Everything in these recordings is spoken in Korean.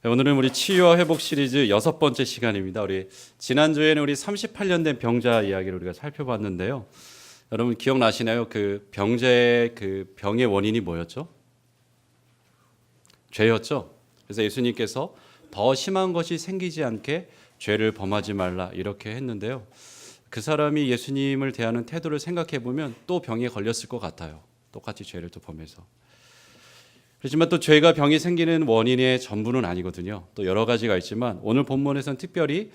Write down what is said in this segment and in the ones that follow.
오늘은 우리 치유와 회복 시리즈 6번째 시간입니다. 우리 지난주에는 우리 38년 된 병자 이야기를 우리가 살펴봤는데요. 여러분 기억나시나요? 그 병자의 그 병의 원인이 뭐였죠? 죄였죠. 그래서 예수님께서 더 심한 것이 생기지 않게 죄를 범하지 말라 이렇게 했는데요. 그 사람이 예수님을 대하는 태도를 생각해 보면 또 병에 걸렸을 것 같아요. 똑같이 죄를 또 범해서. 그렇지만 또 죄가 병이 생기는 원인의 전부는 아니거든요. 또 여러 가지가 있지만 오늘 본문에서는 특별히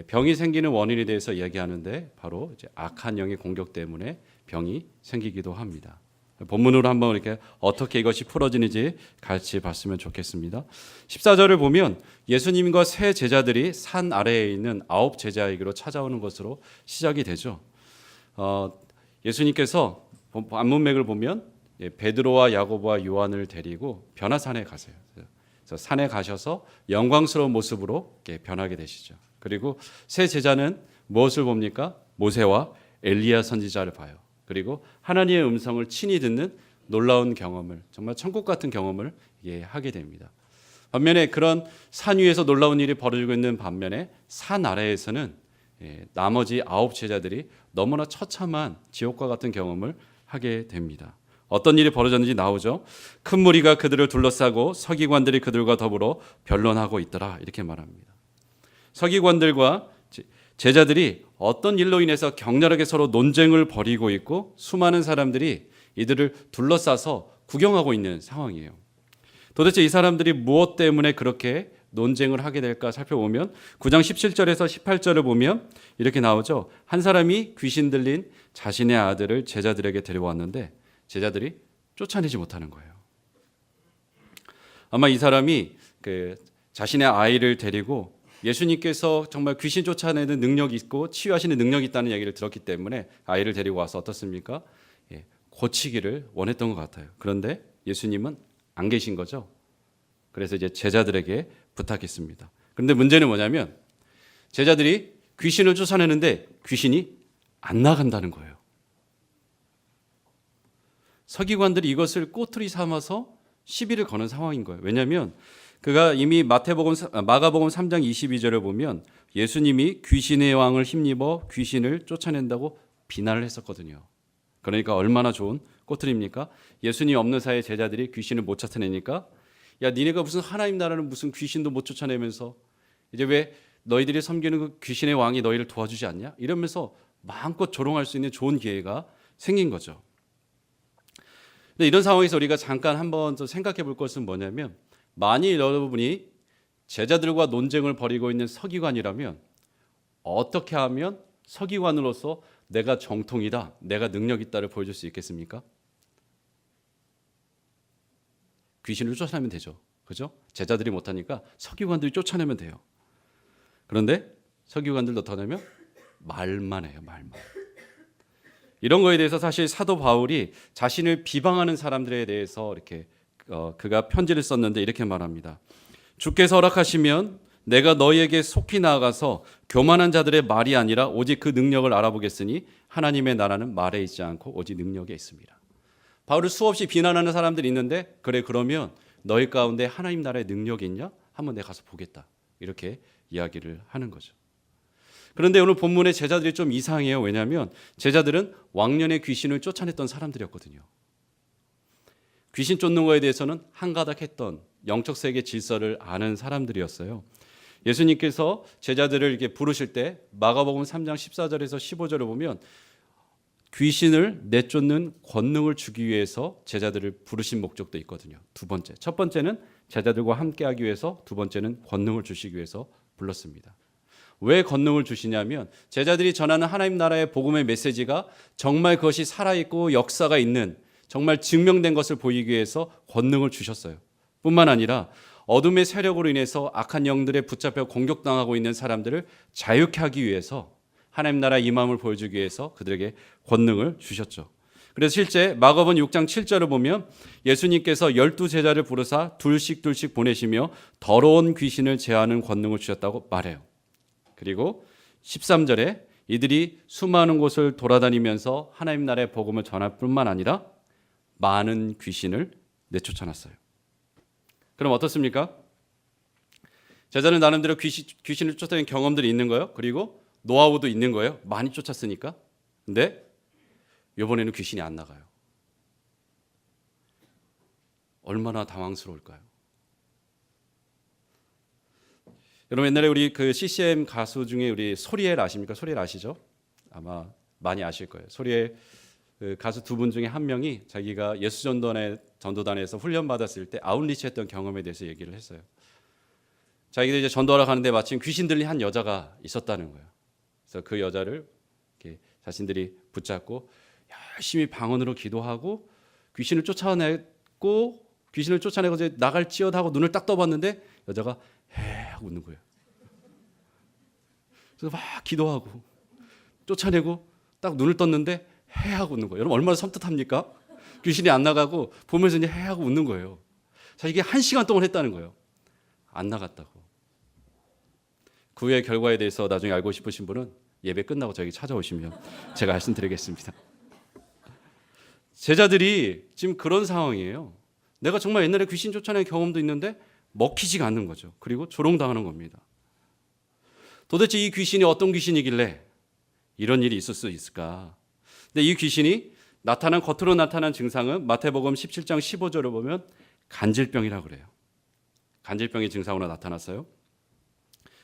병이 생기는 원인에 대해서 이야기하는데 바로 이제 악한 영의 공격 때문에 병이 생기기도 합니다. 본문으로 한번 이렇게 어떻게 이것이 풀어지는지 같이 봤으면 좋겠습니다. 14절을 보면 예수님과 세 제자들이 산 아래에 있는 9 제자에게로 찾아오는 것으로 시작이 되죠. 예수님께서 안문맥을 보면 베드로와 야고보와 요한을 데리고 변화산에 가세요. 그래서 산에 가셔서 영광스러운 모습으로 변하게 되시죠. 그리고 세 제자는 무엇을 봅니까? 모세와 엘리야 선지자를 봐요. 그리고 하나님의 음성을 친히 듣는 놀라운 경험을, 정말 천국 같은 경험을 하게 됩니다. 반면에 그런 산 위에서 놀라운 일이 벌어지고 있는 반면에 산 아래에서는 나머지 9 제자들이 너무나 처참한 지옥과 같은 경험을 하게 됩니다. 어떤 일이 벌어졌는지 나오죠. 큰 무리가 그들을 둘러싸고 서기관들이 그들과 더불어 변론하고 있더라 이렇게 말합니다. 서기관들과 제자들이 어떤 일로 인해서 격렬하게 서로 논쟁을 벌이고 있고 수많은 사람들이 이들을 둘러싸서 구경하고 있는 상황이에요. 도대체 이 사람들이 무엇 때문에 그렇게 논쟁을 하게 될까 살펴보면 9장 17절에서 18절을 보면 이렇게 나오죠. 한 사람이 귀신 들린 자신의 아들을 제자들에게 데려왔는데 제자들이 쫓아내지 못하는 거예요. 아마 이 사람이 자신의 아이를 데리고 예수님께서 정말 귀신 쫓아내는 능력이 있고 치유하시는 능력이 있다는 얘기를 들었기 때문에 아이를 데리고 와서 어떻습니까? 고치기를 원했던 것 같아요. 그런데 예수님은 안 계신 거죠. 그래서 이제 제자들에게 부탁했습니다. 그런데 문제는 뭐냐면 제자들이 귀신을 쫓아내는데 귀신이 안 나간다는 거예요. 서기관들이 이것을 꼬투리 삼아서 시비를 거는 상황인 거예요. 왜냐하면 그가 이미 마가복음 3장 22절을 보면 예수님이 귀신의 왕을 힘입어 귀신을 쫓아낸다고 비난을 했었거든요. 그러니까 얼마나 좋은 꼬투리입니까? 예수님 없는 사이에 제자들이 귀신을 못 쫓아내니까 야 니네가 무슨 하나님 나라는 무슨 귀신도 못 쫓아내면서 이제 왜 너희들이 섬기는 그 귀신의 왕이 너희를 도와주지 않냐? 이러면서 마음껏 조롱할 수 있는 좋은 기회가 생긴 거죠. 근데 이런 상황에서 우리가 잠깐 한번 더 생각해 볼 것은 뭐냐면 만일 여러분이 제자들과 논쟁을 벌이고 있는 서기관이라면 어떻게 하면 서기관으로서 내가 정통이다, 내가 능력 있다를 보여줄 수 있겠습니까? 귀신을 쫓아내면 되죠. 그죠? 제자들이 못하니까 서기관들이 쫓아내면 돼요. 그런데 서기관들도 더 내면 말만 해요, 말만. 이런 거에 대해서 사실 사도 바울이 자신을 비방하는 사람들에 대해서 이렇게 그가 편지를 썼는데 이렇게 말합니다. 주께서 허락하시면 내가 너희에게 속히 나아가서 교만한 자들의 말이 아니라 오직 그 능력을 알아보겠으니 하나님의 나라는 말에 있지 않고 오직 능력에 있습니다. 바울을 수없이 비난하는 사람들이 있는데 그래 그러면 너희 가운데 하나님 나라의 능력이 있냐? 한번 내가 가서 보겠다. 이렇게 이야기를 하는 거죠. 그런데 오늘 본문의 제자들이 좀 이상해요. 왜냐하면 제자들은 왕년에 귀신을 쫓아냈던 사람들이었거든요. 귀신 쫓는 거에 대해서는 한가닥했던 영적 세계 질서를 아는 사람들이었어요. 예수님께서 제자들을 이렇게 부르실 때 마가복음 3장 14절에서 15절을 보면 귀신을 내쫓는 권능을 주기 위해서 제자들을 부르신 목적도 있거든요. 두 번째. 첫 번째는 제자들과 함께하기 위해서, 두 번째는 권능을 주시기 위해서 불렀습니다. 왜 권능을 주시냐면 제자들이 전하는 하나님 나라의 복음의 메시지가 정말 그것이 살아있고 역사가 있는 정말 증명된 것을 보이기 위해서 권능을 주셨어요. 뿐만 아니라 어둠의 세력으로 인해서 악한 영들에 붙잡혀 공격당하고 있는 사람들을 자유케 하기 위해서 하나님 나라의 임함을 보여주기 위해서 그들에게 권능을 주셨죠. 그래서 실제 마가복음 6장 7절을 보면 예수님께서 12 제자를 부르사 둘씩 보내시며 더러운 귀신을 제하는 권능을 주셨다고 말해요. 그리고 13절에 이들이 수많은 곳을 돌아다니면서 하나님 나라의 복음을 전할 뿐만 아니라 많은 귀신을 내쫓아놨어요. 그럼 어떻습니까? 제자는 나름대로 귀신을 쫓아낸 경험들이 있는 거예요. 그리고 노하우도 있는 거예요. 많이 쫓았으니까. 근데 이번에는 귀신이 안 나가요. 얼마나 당황스러울까요? 여러분 옛날에 우리 그 CCM 가수 중에 우리 소리엘 아십니까? 소리엘 아시죠? 아마 많이 아실 거예요. 소리엘 그 가수 두 분 중에 한 명이 자기가 전도단에서 훈련 받았을 때 아웃리치했던 경험에 대해서 얘기를 했어요. 자기도 이제 전도하러 가는데 마침 귀신 들린 한 여자가 있었다는 거예요. 그래서 그 여자를 이렇게 자신들이 붙잡고 열심히 방언으로 기도하고 귀신을 쫓아내고 이제 나갈지어다 하고 눈을 딱 떠봤는데 여자가 해 하고 웃는 거예요. 그래서 막 기도하고 쫓아내고 딱 눈을 떴는데 해 하고 웃는 거예요. 여러분 얼마나 섬뜩합니까? 귀신이 안 나가고 보면서 이제 해 하고 웃는 거예요. 자, 이게 1시간 동안 했다는 거예요. 안 나갔다고. 그 후의 결과에 대해서 나중에 알고 싶으신 분은 예배 끝나고 저에게 찾아오시면 제가 말씀드리겠습니다. 제자들이 지금 그런 상황이에요. 내가 정말 옛날에 귀신 쫓아낸 경험도 있는데 먹히지가 않는 거죠. 그리고 조롱당하는 겁니다. 도대체 이 귀신이 어떤 귀신이길래 이런 일이 있을 수 있을까? 근데 이 귀신이 겉으로 나타난 증상은 마태복음 17장 15절을 보면 간질병이라고 그래요. 간질병의 증상으로 나타났어요.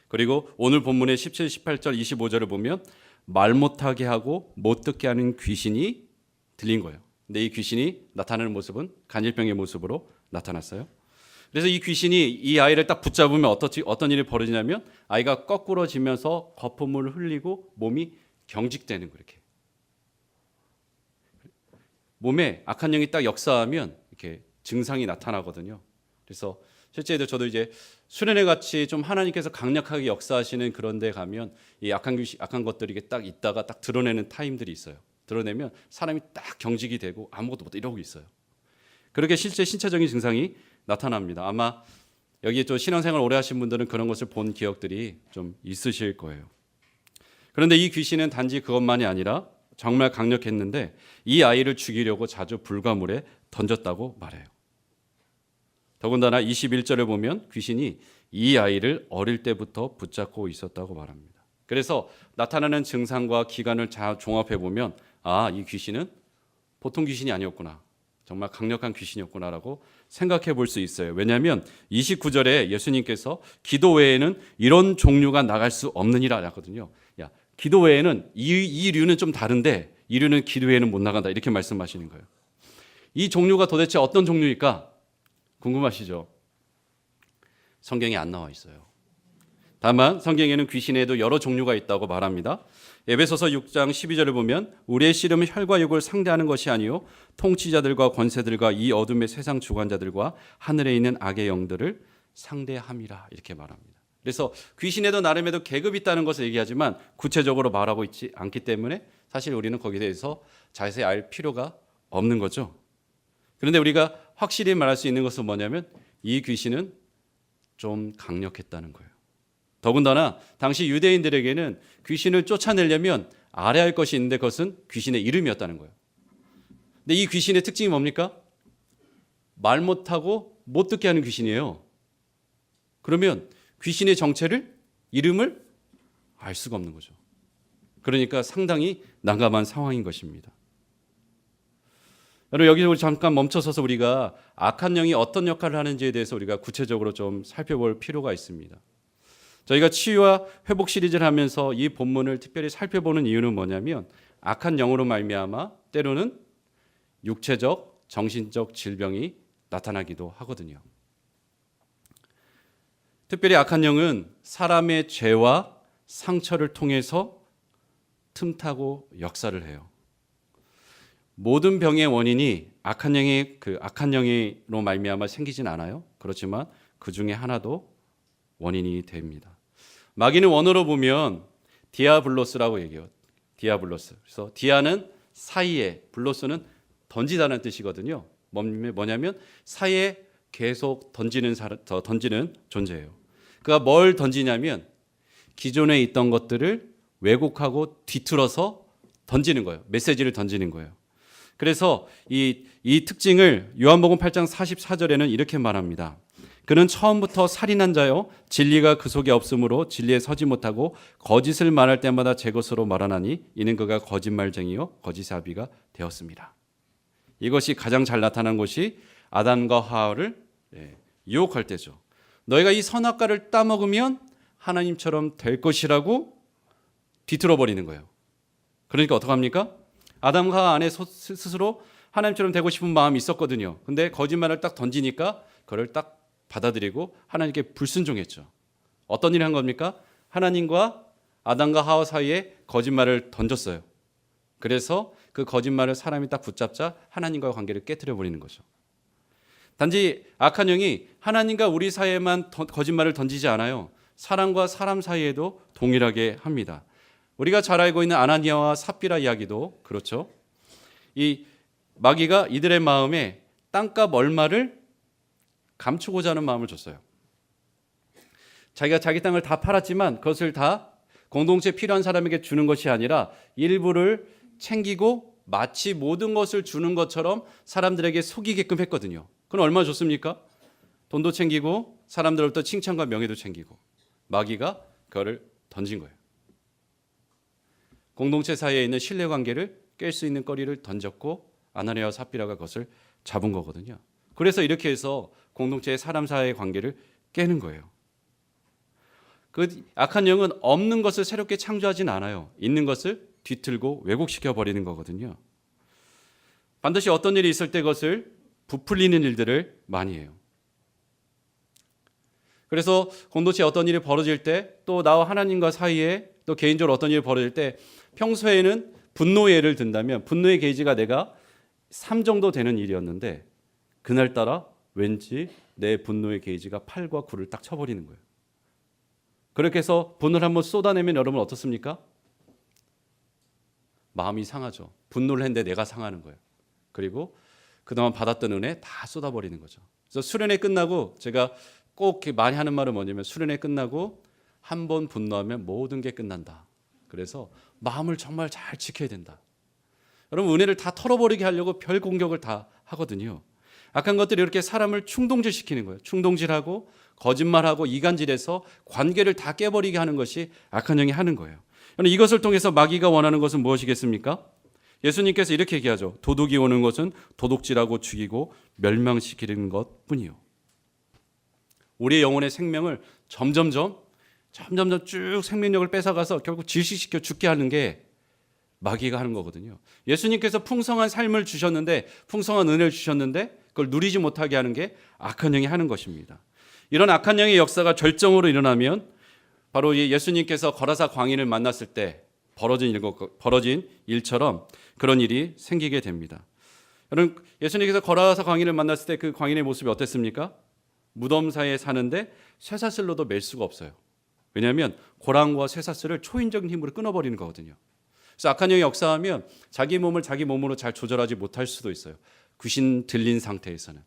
그리고 오늘 본문의 17, 18절, 25절을 보면 말 못하게 하고 못 듣게 하는 귀신이 들린 거예요. 근데 이 귀신이 나타나는 모습은 간질병의 모습으로 나타났어요. 그래서 이 귀신이 이 아이를 딱 붙잡으면 어떤 일이 벌어지냐면 아이가 거꾸러지면서 거품을 흘리고 몸이 경직되는 거예요. 이렇게. 몸에 악한 영이 딱 역사하면 이렇게 증상이 나타나거든요. 그래서 실제 저도 이제 수련회 같이 좀 하나님께서 강력하게 역사하시는 그런 데 가면 이 악한 것들이 딱 있다가 딱 드러내는 타임들이 있어요. 드러내면 사람이 딱 경직이 되고 아무것도 못 이러고 있어요. 그렇게 실제 신체적인 증상이 나타납니다. 아마 여기 또 신앙생활 오래 하신 분들은 그런 것을 본 기억들이 좀 있으실 거예요. 그런데 이 귀신은 단지 그것만이 아니라 정말 강력했는데 이 아이를 죽이려고 자주 불가물에 던졌다고 말해요. 더군다나 21절을 보면 귀신이 이 아이를 어릴 때부터 붙잡고 있었다고 말합니다. 그래서 나타나는 증상과 기간을 종합해 보면 이 귀신은 보통 귀신이 아니었구나. 정말 강력한 귀신이었구나라고 생각해 볼 수 있어요. 왜냐하면 29절에 예수님께서 기도 외에는 이런 종류가 나갈 수 없느니라 하거든요. 기도 외에는 이 류는 좀 다른데 이 류는 기도 외에는 못 나간다 이렇게 말씀하시는 거예요. 이 종류가 도대체 어떤 종류일까? 궁금하시죠? 성경에 안 나와 있어요. 다만 성경에는 귀신에도 여러 종류가 있다고 말합니다. 에베소서 6장 12절을 보면 우리의 씨름은 혈과 육을 상대하는 것이 아니요 통치자들과 권세들과 이 어둠의 세상 주관자들과 하늘에 있는 악의 영들을 상대함이라 이렇게 말합니다. 그래서 귀신에도 나름에도 계급이 있다는 것을 얘기하지만 구체적으로 말하고 있지 않기 때문에 사실 우리는 거기에 대해서 자세히 알 필요가 없는 거죠. 그런데 우리가 확실히 말할 수 있는 것은 뭐냐면 이 귀신은 좀 강력했다는 거예요. 더군다나 당시 유대인들에게는 귀신을 쫓아내려면 알아야 할 것이 있는데 그것은 귀신의 이름이었다는 거예요. 근데 이 귀신의 특징이 뭡니까? 말 못하고 못 듣게 하는 귀신이에요. 그러면 귀신의 정체를 이름을 알 수가 없는 거죠. 그러니까 상당히 난감한 상황인 것입니다. 여러분 여기서 잠깐 멈춰서서 우리가 악한 영이 어떤 역할을 하는지에 대해서 우리가 구체적으로 좀 살펴볼 필요가 있습니다. 저희가 치유와 회복 시리즈를 하면서 이 본문을 특별히 살펴보는 이유는 뭐냐면 악한 영으로 말미암아 때로는 육체적, 정신적 질병이 나타나기도 하거든요. 특별히 악한 영은 사람의 죄와 상처를 통해서 틈타고 역사를 해요. 모든 병의 원인이 악한 영으로 말미암아 생기진 않아요. 그렇지만 그 중에 하나도 원인이 됩니다. 마귀는 원어로 보면 디아블로스라고 얘기해요. 디아블로스. 그래서 디아는 사이에, 블로스는 던지다는 뜻이거든요. 뭐냐면 사이에 계속 던지는 존재예요. 그가 뭘 던지냐면 기존에 있던 것들을 왜곡하고 뒤틀어서 던지는 거예요. 메시지를 던지는 거예요. 그래서 이 특징을 요한복음 8장 44절에는 이렇게 말합니다. 그는 처음부터 살인한 자요 진리가 그 속에 없으므로 진리에 서지 못하고 거짓을 말할 때마다 제 것으로 말하나니 이는 그가 거짓말쟁이요 거짓의 아비가 되었습니다. 이것이 가장 잘 나타난 것이 아담과 하와를 유혹할 때죠. 너희가 이 선악과를 따먹으면 하나님처럼 될 것이라고 뒤틀어 버리는 거예요. 그러니까 어떡합니까? 아담과 하와 안에 스스로 하나님처럼 되고 싶은 마음이 있었거든요. 근데 거짓말을 딱 던지니까 그걸 딱 받아들이고 하나님께 불순종했죠. 어떤 일을 한 겁니까? 하나님과 아담과 하와 사이에 거짓말을 던졌어요. 그래서 그 거짓말을 사람이 딱 붙잡자 하나님과의 관계를 깨뜨려 버리는 거죠. 단지 악한 영이 하나님과 우리 사이에만 거짓말을 던지지 않아요. 사람과 사람 사이에도 동일하게 합니다. 우리가 잘 알고 있는 아나니아와 삽비라 이야기도 그렇죠. 이 마귀가 이들의 마음에 땅값 얼마를 감추고자 하는 마음을 줬어요. 자기가 자기 땅을 다 팔았지만 그것을 다 공동체에 필요한 사람에게 주는 것이 아니라 일부를 챙기고 마치 모든 것을 주는 것처럼 사람들에게 속이게끔 했거든요. 그건 얼마나 좋습니까? 돈도 챙기고 사람들로부터 칭찬과 명예도 챙기고 마귀가 그거를 던진 거예요. 공동체 사이에 있는 신뢰관계를 깰 수 있는 거리를 던졌고 아나니아와 삽비라가 그것을 잡은 거거든요. 그래서 이렇게 해서 공동체의 사람 사이의 관계를 깨는 거예요. 그 악한 영은 없는 것을 새롭게 창조하진 않아요. 있는 것을 뒤틀고 왜곡시켜 버리는 거거든요. 반드시 어떤 일이 있을 때 그것을 부풀리는 일들을 많이 해요. 그래서 공동체에 어떤 일이 벌어질 때 또 나와 하나님과 사이에 또 개인적으로 어떤 일이 벌어질 때 평소에는 분노의 예를 든다면 분노의 게이지가 내가 3 정도 되는 일이었는데 그날따라 왠지 내 분노의 게이지가 8과 9를 딱 쳐버리는 거예요. 그렇게 해서 분노를 한번 쏟아내면 여러분 어떻습니까? 마음이 상하죠. 분노를 했는데 내가 상하는 거예요. 그리고 그동안 받았던 은혜 다 쏟아버리는 거죠. 그래서 수련회 끝나고 제가 꼭 많이 하는 말은 뭐냐면 수련회 끝나고 한 번 분노하면 모든 게 끝난다. 그래서 마음을 정말 잘 지켜야 된다. 여러분 은혜를 다 털어버리게 하려고 별 공격을 다 하거든요. 악한 것들이 이렇게 사람을 충동질시키는 거예요. 충동질하고 거짓말하고 이간질해서 관계를 다 깨버리게 하는 것이 악한 영이 하는 거예요. 이것을 통해서 마귀가 원하는 것은 무엇이겠습니까? 예수님께서 이렇게 얘기하죠. 도둑이 오는 것은 도둑질하고 죽이고 멸망시키는 것뿐이요. 우리의 영혼의 생명을 점점점 쭉 생명력을 뺏어가서 결국 질식시켜 죽게 하는 게 마귀가 하는 거거든요. 예수님께서 풍성한 삶을 주셨는데 풍성한 은혜를 주셨는데 그걸 누리지 못하게 하는 게 악한 영이 하는 것입니다. 이런 악한 영의 역사가 절정으로 일어나면 바로 예수님께서 거라사 광인을 만났을 때 벌어진 일처럼 그런 일이 생기게 됩니다. 여러분 예수님께서 거라사 광인을 만났을 때 그 광인의 모습이 어땠습니까? 무덤 사이에 사는데 쇠사슬로도 맬 수가 없어요. 왜냐하면 고랑과 쇠사슬을 초인적인 힘으로 끊어버리는 거거든요. 그래서 악한 영이 역사하면 자기 몸을 자기 몸으로 잘 조절하지 못할 수도 있어요. 귀신 들린 상태에서는.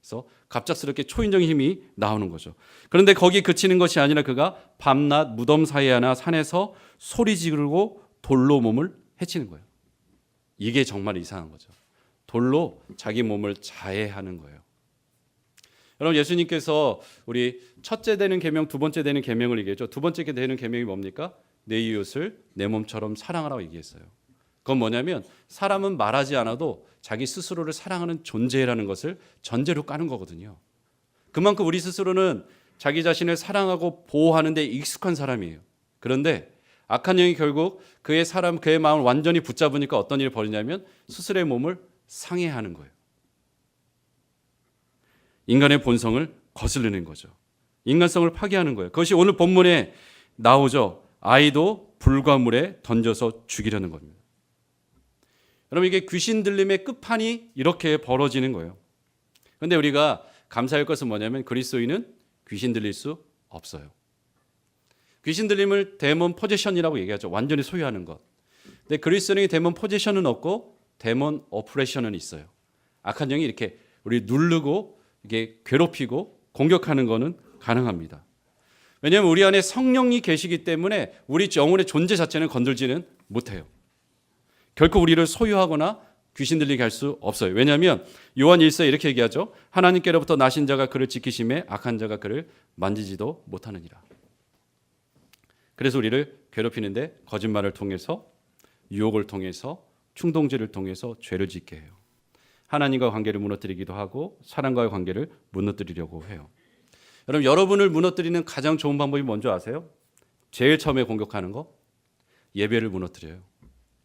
그래서 갑작스럽게 초인적인 힘이 나오는 거죠. 그런데 거기 그치는 것이 아니라 그가 밤낮 무덤 사이에 하나 산에서 소리 지르고 돌로 몸을 해치는 거예요. 이게 정말 이상한 거죠. 돌로 자기 몸을 자해하는 거예요. 여러분 예수님께서 우리 첫째 되는 계명, 두 번째 되는 계명을 얘기했죠. 두 번째 되는 계명이 뭡니까? 내 이웃을 내 몸처럼 사랑하라고 얘기했어요. 그건 뭐냐면 사람은 말하지 않아도 자기 스스로를 사랑하는 존재라는 것을 전제로 까는 거거든요. 그만큼 우리 스스로는 자기 자신을 사랑하고 보호하는 데 익숙한 사람이에요. 그런데 악한 영이 결국 그의 마음을 완전히 붙잡으니까 어떤 일이 벌이냐면 스스로의 몸을 상해하는 거예요. 인간의 본성을 거스르는 거죠. 인간성을 파괴하는 거예요. 그것이 오늘 본문에 나오죠. 아이도 불과 물에 던져서 죽이려는 겁니다. 여러분 이게 귀신 들림의 끝판이 이렇게 벌어지는 거예요. 그런데 우리가 감사할 것은 뭐냐면 그리스도인은 귀신 들릴 수 없어요. 귀신 들림을 데몬 포지션이라고 얘기하죠. 완전히 소유하는 것. 근데 그리스도인이 데몬 포지션은 없고 데몬 오퍼레이션은 있어요. 악한 영이 이렇게 우리 누르고 이게 괴롭히고 공격하는 것은 가능합니다. 왜냐하면 우리 안에 성령이 계시기 때문에 우리 영혼의 존재 자체는 건들지는 못해요. 결코 우리를 소유하거나 귀신 들리게 할 수 없어요. 왜냐하면 요한 1서에 이렇게 얘기하죠. 하나님께로부터 나신 자가 그를 지키심에 악한 자가 그를 만지지도 못하느니라. 그래서 우리를 괴롭히는데 거짓말을 통해서, 유혹을 통해서, 충동질을 통해서 죄를 짓게 해요. 하나님과 관계를 무너뜨리기도 하고 사람과의 관계를 무너뜨리려고 해요. 여러분을 무너뜨리는 가장 좋은 방법이 뭔지 아세요? 제일 처음에 공격하는 거? 예배를 무너뜨려요.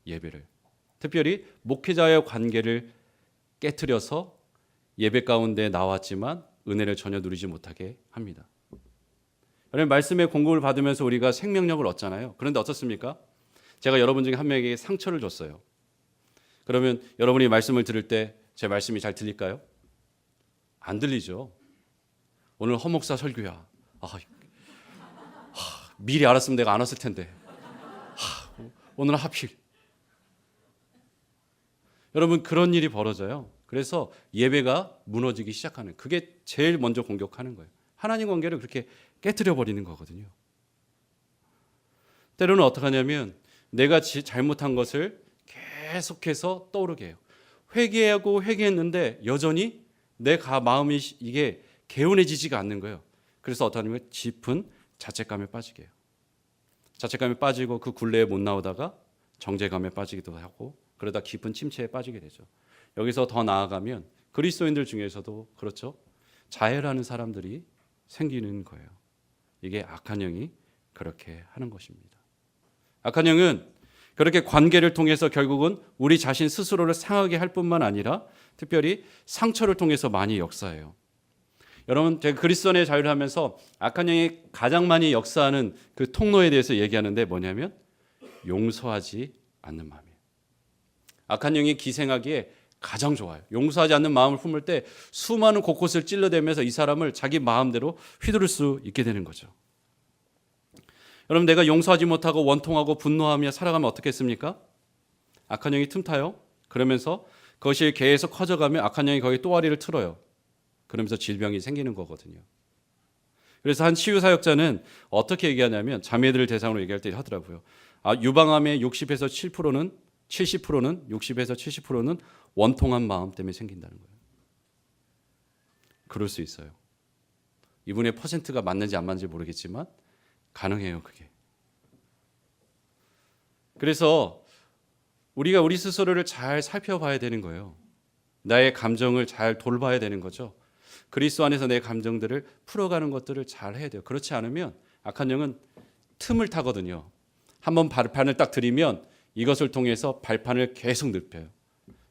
예배를. 특별히 목회자의 관계를 깨트려서 예배 가운데 나왔지만 은혜를 전혀 누리지 못하게 합니다. 여러분, 말씀의 공급을 받으면서 우리가 생명력을 얻잖아요. 그런데 어떻습니까? 제가 여러분 중에 한 명에게 상처를 줬어요. 그러면 여러분이 말씀을 들을 때 제 말씀이 잘 들릴까요? 안 들리죠. 오늘 허 목사 설교야. 미리 알았으면 내가 안 왔을 텐데. 오늘은 하필. 여러분, 그런 일이 벌어져요. 그래서 예배가 무너지기 시작하는, 그게 제일 먼저 공격하는 거예요. 하나님 관계를 그렇게 깨트려 버리는 거거든요. 때로는 어떻게 하냐면 내가 잘못한 것을 계속해서 떠오르게 해요. 회개하고 회개했는데 여전히 내 마음이 이게 개운해지지가 않는 거예요. 그래서 어떻게 하냐면 깊은 자책감에 빠지게 해요. 자책감에 빠지고 그 굴레에 못 나오다가 정죄감에 빠지기도 하고 그러다 깊은 침체에 빠지게 되죠. 여기서 더 나아가면 그리스도인들 중에서도 그렇죠. 자해라는 사람들이 생기는 거예요. 이게 악한 영이 그렇게 하는 것입니다. 악한 영은 그렇게 관계를 통해서 결국은 우리 자신 스스로를 상하게 할 뿐만 아니라 특별히 상처를 통해서 많이 역사해요. 여러분, 제가 그리스도인의 자유를 하면서 악한 영이 가장 많이 역사하는 그 통로에 대해서 얘기하는데 뭐냐면 용서하지 않는 마음이에요. 악한 영이 기생하기에 가장 좋아요. 용서하지 않는 마음을 품을 때 수많은 곳곳을 찔러대면서 이 사람을 자기 마음대로 휘두를 수 있게 되는 거죠. 여러분, 내가 용서하지 못하고 원통하고 분노하며 살아가면 어떻겠습니까? 악한 영이 틈타요. 그러면서 그것이 계속 커져가면 악한 영이 거기에 또아리를 틀어요. 그러면서 질병이 생기는 거거든요. 그래서 한 치유사역자는 어떻게 얘기하냐면 자매들을 대상으로 얘기할 때 하더라고요. 유방암의 60에서 7%는 60에서 70%는 원통한 마음 때문에 생긴다는 거예요. 그럴 수 있어요. 이분의 퍼센트가 맞는지 안 맞는지 모르겠지만 가능해요, 그게. 그래서 우리가 우리 스스로를 잘 살펴봐야 되는 거예요. 나의 감정을 잘 돌봐야 되는 거죠. 그리스도 안에서 내 감정들을 풀어가는 것들을 잘 해야 돼요. 그렇지 않으면 악한 영은 틈을 타거든요. 한번 발판을 딱 들이면 이것을 통해서 발판을 계속 넓혀요.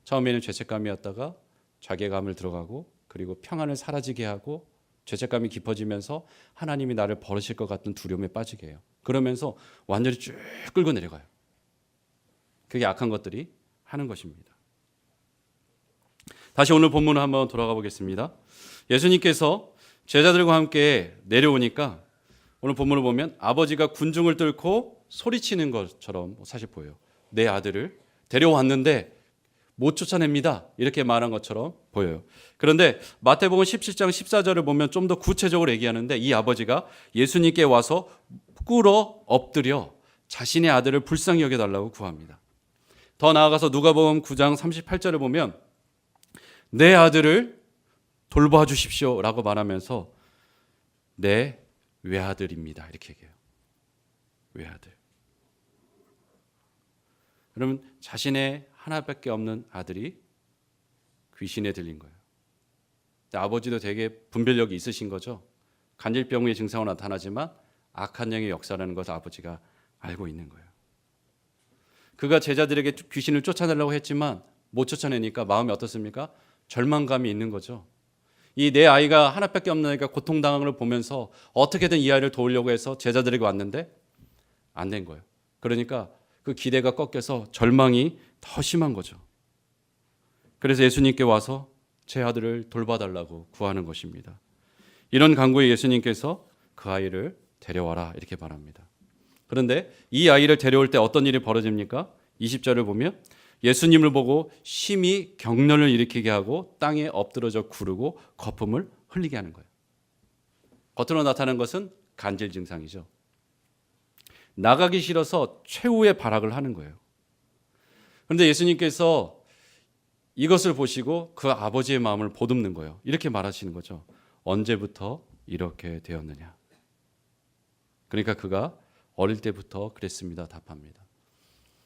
처음에는 죄책감이었다가 자괴감을 들어가고 그리고 평안을 사라지게 하고 죄책감이 깊어지면서 하나님이 나를 버리실 것 같은 두려움에 빠지게 해요. 그러면서 완전히 쭉 끌고 내려가요. 그게 악한 것들이 하는 것입니다. 다시 오늘 본문을 한번 돌아가 보겠습니다. 예수님께서 제자들과 함께 내려오니까 오늘 본문을 보면 아버지가 군중을 뚫고 소리치는 것처럼 사실 보여요. 내 아들을 데려왔는데 못 쫓아냅니다. 이렇게 말한 것처럼 보여요. 그런데 마태복음 17장 14절을 보면 좀 더 구체적으로 얘기하는데 이 아버지가 예수님께 와서 꿇어 엎드려 자신의 아들을 불쌍히 여겨달라고 구합니다. 더 나아가서 누가복음 9장 38절을 보면 내 아들을 돌봐 주십시오라고 말하면서 내 외아들입니다. 이렇게 얘기해요. 외아들. 여러분, 자신의 하나밖에 없는 아들이 귀신에 들린 거예요. 아버지도 되게 분별력이 있으신 거죠. 간질병의 증상으로 나타나지만 악한 영의 역사라는 것을 아버지가 알고 있는 거예요. 그가 제자들에게 귀신을 쫓아내려고 했지만 못 쫓아내니까 마음이 어떻습니까? 절망감이 있는 거죠. 이 내 아이가 하나밖에 없는 아이가 고통당하는 걸 보면서 어떻게든 이 아이를 도우려고 해서 제자들에게 왔는데 안 된 거예요. 그러니까 그 기대가 꺾여서 절망이 더 심한 거죠. 그래서 예수님께 와서 제 아들을 돌봐달라고 구하는 것입니다. 이런 간구에 예수님께서 그 아이를 데려와라 이렇게 말합니다. 그런데 이 아이를 데려올 때 어떤 일이 벌어집니까? 20절을 보면 예수님을 보고 심히 경련을 일으키게 하고 땅에 엎드러져 구르고 거품을 흘리게 하는 거예요. 겉으로 나타나는 것은 간질 증상이죠. 나가기 싫어서 최후의 발악을 하는 거예요. 그런데 예수님께서 이것을 보시고 그 아버지의 마음을 보듬는 거예요. 이렇게 말하시는 거죠. 언제부터 이렇게 되었느냐. 그러니까 그가 어릴 때부터 그랬습니다. 답합니다.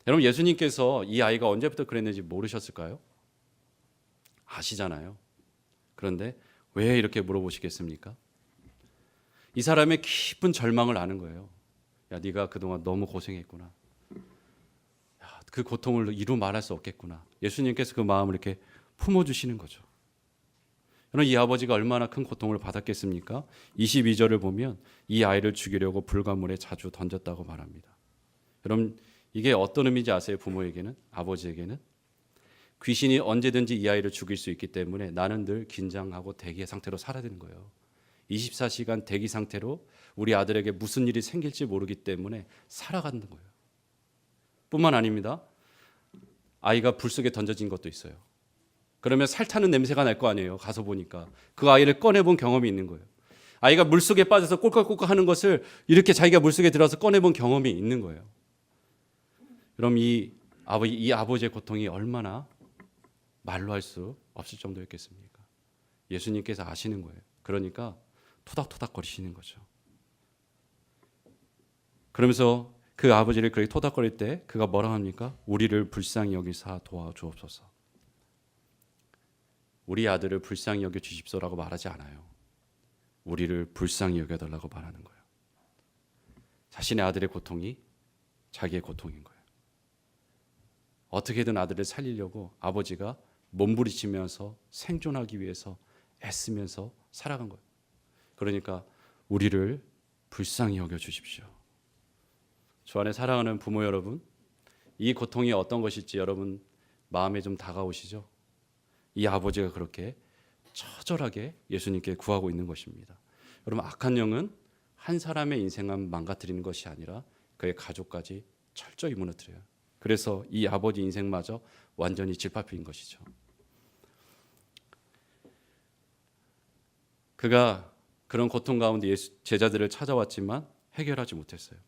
여러분, 예수님께서 이 아이가 언제부터 그랬는지 모르셨을까요? 아시잖아요. 그런데 왜 이렇게 물어보시겠습니까? 이 사람의 깊은 절망을 아는 거예요. 야, 네가 그동안 너무 고생했구나. 야, 그 고통을 이루 말할 수 없겠구나. 예수님께서 그 마음을 이렇게 품어주시는 거죠. 여러분, 이 아버지가 얼마나 큰 고통을 받았겠습니까? 22절을 보면 이 아이를 죽이려고 불가물에 자주 던졌다고 말합니다. 여러분, 이게 어떤 의미인지 아세요? 부모에게는, 아버지에게는 귀신이 언제든지 이 아이를 죽일 수 있기 때문에 나는 늘 긴장하고 대기 상태로 살아야 되는 거예요. 24시간 대기 상태로 우리 아들에게 무슨 일이 생길지 모르기 때문에 살아가는 거예요. 뿐만 아닙니다. 아이가 불 속에 던져진 것도 있어요. 그러면 살타는 냄새가 날 거 아니에요. 가서 보니까 그 아이를 꺼내본 경험이 있는 거예요. 아이가 물속에 빠져서 꼴깍꼴깍 하는 것을 이렇게 자기가 물속에 들어서 꺼내본 경험이 있는 거예요. 그럼 이 아버지의 고통이 얼마나 말로 할 수 없을 정도였겠습니까? 예수님께서 아시는 거예요. 그러니까 토닥토닥 거리시는 거죠. 그러면서 그 아버지를 그렇게 토닥거릴 때 그가 뭐라 합니까? 우리를 불쌍히 여기사 도와주옵소서. 우리 아들을 불쌍히 여겨 주십소라고 말하지 않아요. 우리를 불쌍히 여겨달라고 말하는 거예요. 자신의 아들의 고통이 자기의 고통인 거예요. 어떻게든 아들을 살리려고 아버지가 몸부림치면서 생존하기 위해서 애쓰면서 살아간 거예요. 그러니까 우리를 불쌍히 여겨 주십시오. 저 안에 사랑하는 부모 여러분, 이 고통이 어떤 것일지 여러분 마음에 좀 다가오시죠? 이 아버지가 그렇게 처절하게 예수님께 구하고 있는 것입니다. 여러분, 악한 영은 한 사람의 인생만 망가뜨리는 것이 아니라 그의 가족까지 철저히 무너뜨려요. 그래서 이 아버지 인생마저 완전히 질파핀 것이죠. 그가 그런 고통 가운데 제자들을 찾아왔지만 해결하지 못했어요.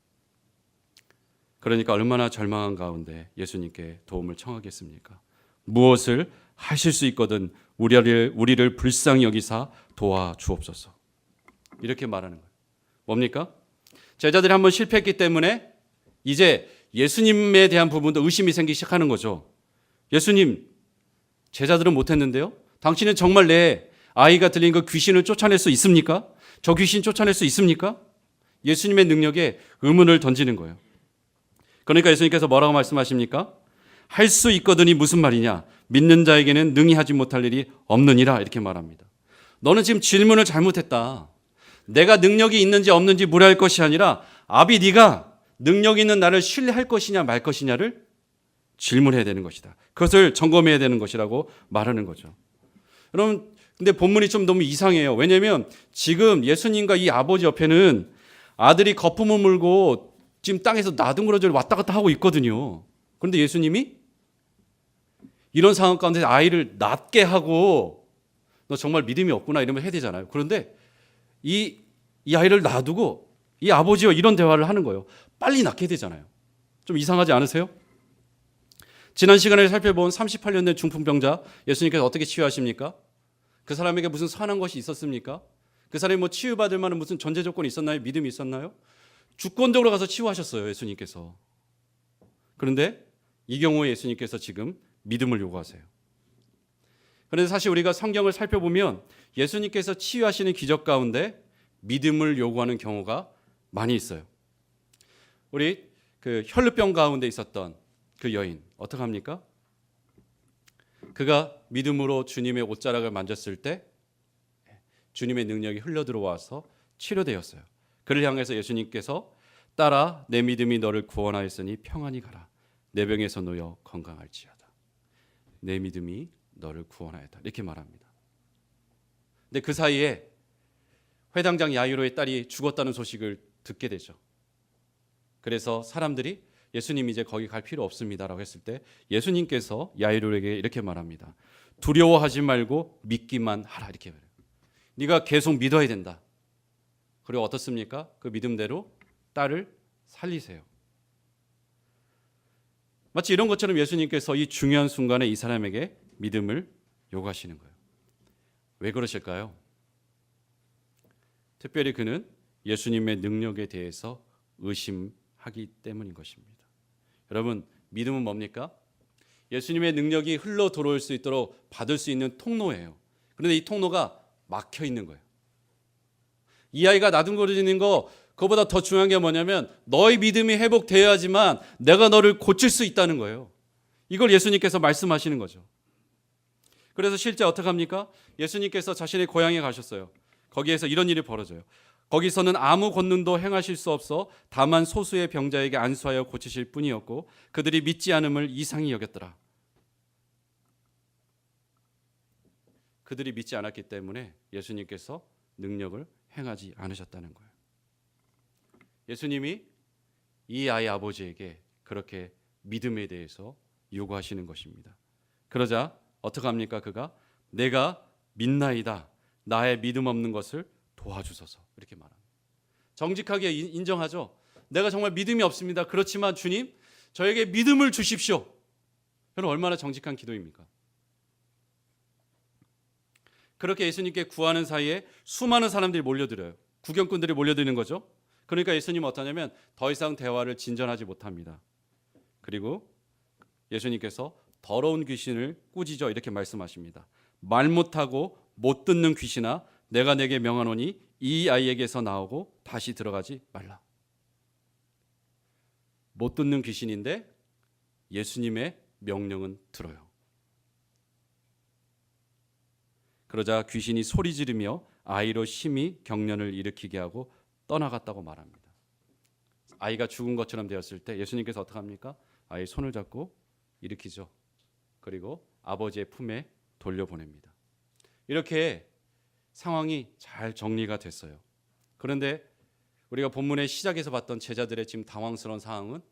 그러니까 얼마나 절망한 가운데 예수님께 도움을 청하겠습니까? 무엇을 하실 수 있거든 우리를 불쌍히 여기사 도와주옵소서. 이렇게 말하는 거예요. 뭡니까? 제자들이 한번 실패했기 때문에 이제 예수님에 대한 부분도 의심이 생기기 시작하는 거죠. 예수님, 제자들은 못했는데요. 당신은 정말 내 아이가 들린 그 귀신을 쫓아낼 수 있습니까? 저 귀신 쫓아낼 수 있습니까? 예수님의 능력에 의문을 던지는 거예요. 그러니까 예수님께서 뭐라고 말씀하십니까? 할 수 있거든이 무슨 말이냐? 믿는 자에게는 능히 하지 못할 일이 없느니라, 이렇게 말합니다. 너는 지금 질문을 잘못했다. 내가 능력이 있는지 없는지 물어야 할 것이 아니라 아비 네가 능력 있는 나를 신뢰할 것이냐 말 것이냐를 질문해야 되는 것이다. 그것을 점검해야 되는 것이라고 말하는 거죠. 여러분, 근데 본문이 좀 너무 이상해요. 왜냐하면 지금 예수님과 이 아버지 옆에는 아들이 거품을 물고 지금 땅에서 나둥그러져 왔다 갔다 하고 있거든요. 그런데 예수님이 이런 상황 가운데 아이를 낫게 하고 너 정말 믿음이 없구나 이러면 해야 되잖아요. 그런데 이 아이를 놔두고 이 아버지와 이런 대화를 하는 거예요. 빨리 낫게 되잖아요. 좀 이상하지 않으세요? 지난 시간에 살펴본 38년 된 중풍병자 예수님께서 어떻게 치유하십니까? 그 사람에게 무슨 선한 것이 있었습니까? 그 사람이 뭐 치유받을 만한 무슨 전제 조건이 있었나요? 믿음이 있었나요? 주권적으로 가서 치유하셨어요, 예수님께서. 그런데 이 경우에 예수님께서 지금 믿음을 요구하세요. 그런데 사실 우리가 성경을 살펴보면 예수님께서 치유하시는 기적 가운데 믿음을 요구하는 경우가 많이 있어요. 우리 그 혈루병 가운데 있었던 그 여인 어떻게 합니까? 그가 믿음으로 주님의 옷자락을 만졌을 때 주님의 능력이 흘러 들어와서 치료되었어요. 그를 향해서 예수님께서 따라 내 믿음이 너를 구원하였으니 평안히 가라. 내 병에서 놓여 건강할지어다. 내 믿음이 너를 구원하였다. 이렇게 말합니다. 근데 그 사이에 회당장 야이로의 딸이 죽었다는 소식을 듣게 되죠. 그래서 사람들이 예수님 이제 거기 갈 필요 없습니다라고 했을 때 예수님께서 야이로에게 이렇게 말합니다. 두려워하지 말고 믿기만 하라. 이렇게 말해요. 네가 계속 믿어야 된다. 그리고 어떻습니까? 그 믿음대로 딸을 살리세요. 마치 이런 것처럼 예수님께서 이 중요한 순간에 이 사람에게 믿음을 요구하시는 거예요. 왜 그러실까요? 특별히 그는 예수님의 능력에 대해서 의심하기 때문인 것입니다. 여러분, 믿음은 뭡니까? 예수님의 능력이 흘러 들어올 수 있도록 받을 수 있는 통로예요. 그런데 이 통로가 막혀 있는 거예요. 이 아이가 나둥거리는 거, 그거보다 더 중요한 게 뭐냐면 너의 믿음이 회복되어야지만 내가 너를 고칠 수 있다는 거예요. 이걸 예수님께서 말씀하시는 거죠. 그래서 실제 어떻게 합니까? 예수님께서 자신의 고향에 가셨어요. 거기에서 이런 일이 벌어져요. 거기서는 아무 권능도 행하실 수 없어 다만 소수의 병자에게 안수하여 고치실 뿐이었고 그들이 믿지 않음을 이상히 여겼더라. 그들이 믿지 않았기 때문에 예수님께서 능력을 행하지 않으셨다는 거예요. 예수님이 이 아이 아버지에게 그렇게 믿음에 대해서 요구하시는 것입니다. 그러자 어떻게 합니까? 그가 내가 믿나이다. 나의 믿음 없는 것을 도와주소서. 이렇게 말합니다. 정직하게 인정하죠. 내가 정말 믿음이 없습니다. 그렇지만 주님, 저에게 믿음을 주십시오. 여러분, 얼마나 정직한 기도입니까? 그렇게 예수님께 구하는 사이에 수많은 사람들이 몰려들어요. 구경꾼들이 몰려드는 거죠. 그러니까 예수님은 어떠냐면 더 이상 대화를 진전하지 못합니다. 그리고 예수님께서 더러운 귀신을 꾸짖어 이렇게 말씀하십니다. 말 못하고 못 듣는 귀신아, 내가 내게 명하노니 이 아이에게서 나오고 다시 들어가지 말라. 못 듣는 귀신인데 예수님의 명령은 들어요. 그러자 귀신이 소리 지르며 아이로 심히 경련을 일으키게 하고 떠나갔다고 말합니다. 아이가 죽은 것처럼 되었을 때 예수님께서 어떻게 합니까? 아이의 손을 잡고 일으키죠. 그리고 아버지의 품에 돌려보냅니다. 이렇게 상황이 잘 정리가 됐어요. 그런데 우리가 본문의 시작에서 봤던 제자들의 지금 당황스러운 상황은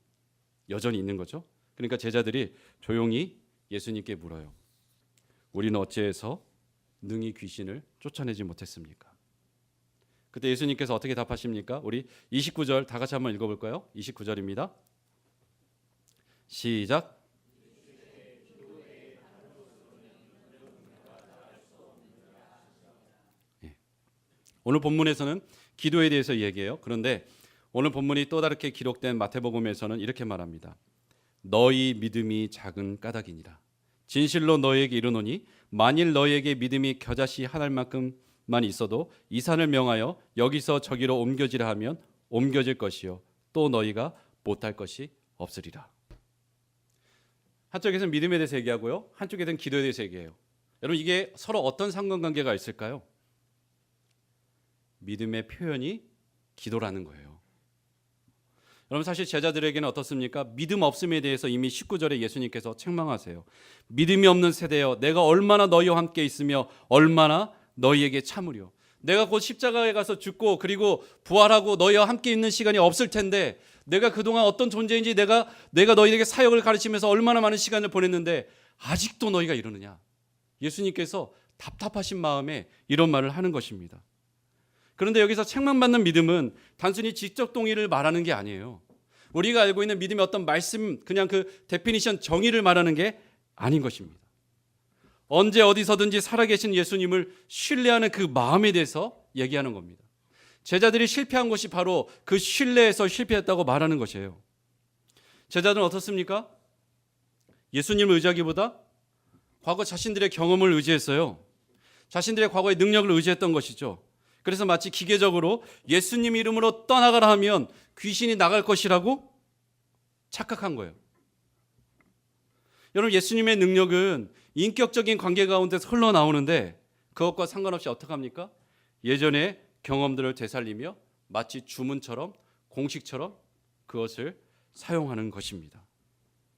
여전히 있는 거죠. 그러니까 제자들이 조용히 예수님께 물어요. 우리는 어찌해서 능히 귀신을 쫓아내지 못했습니까? 그때 예수님께서 어떻게 답하십니까? 우리 29절 다 같이 한번 읽어볼까요? 29절입니다. 시작. 오늘 본문에서는 기도에 대해서 얘기해요. 그런데 오늘 본문이 또 다르게 기록된 마태복음에서는 이렇게 말합니다. 너희 믿음이 작은 까닭이니라. 진실로 너희에게 이르노니 만일 너희에게 믿음이 겨자씨 한 알만큼만 있어도 이 산을 명하여 여기서 저기로 옮겨지라 하면 옮겨질 것이요 또 너희가 못할 것이 없으리라. 한쪽에서는 믿음에 대해서 얘기하고요, 한쪽에서는 기도에 대해서 얘기해요. 여러분, 이게 서로 어떤 상관관계가 있을까요? 믿음의 표현이 기도라는 거예요. 여러분, 사실 제자들에게는 어떻습니까? 믿음 없음에 대해서 이미 19절에 예수님께서 책망하세요. 믿음이 없는 세대여, 내가 얼마나 너희와 함께 있으며 얼마나 너희에게 참으려. 내가 곧 십자가에 가서 죽고 그리고 부활하고 너희와 함께 있는 시간이 없을 텐데 내가 그동안 어떤 존재인지 내가 너희에게 사역을 가르치면서 얼마나 많은 시간을 보냈는데 아직도 너희가 이러느냐. 예수님께서 답답하신 마음에 이런 말을 하는 것입니다. 그런데 여기서 책망받는 믿음은 단순히 지적 동의를 말하는 게 아니에요. 우리가 알고 있는 믿음의 어떤 말씀, 그냥 그 데피니션 정의를 말하는 게 아닌 것입니다. 언제 어디서든지 살아계신 예수님을 신뢰하는 그 마음에 대해서 얘기하는 겁니다. 제자들이 실패한 것이 바로 그 신뢰에서 실패했다고 말하는 것이에요. 제자들은 어떻습니까? 예수님을 의지하기보다 과거 자신들의 경험을 의지했어요. 자신들의 과거의 능력을 의지했던 것이죠. 그래서 마치 기계적으로 예수님 이름으로 떠나가라 하면 귀신이 나갈 것이라고 착각한 거예요. 여러분, 예수님의 능력은 인격적인 관계 가운데서 흘러나오는데 그것과 상관없이 어떻게 합니까? 예전의 경험들을 되살리며 마치 주문처럼 공식처럼 그것을 사용하는 것입니다.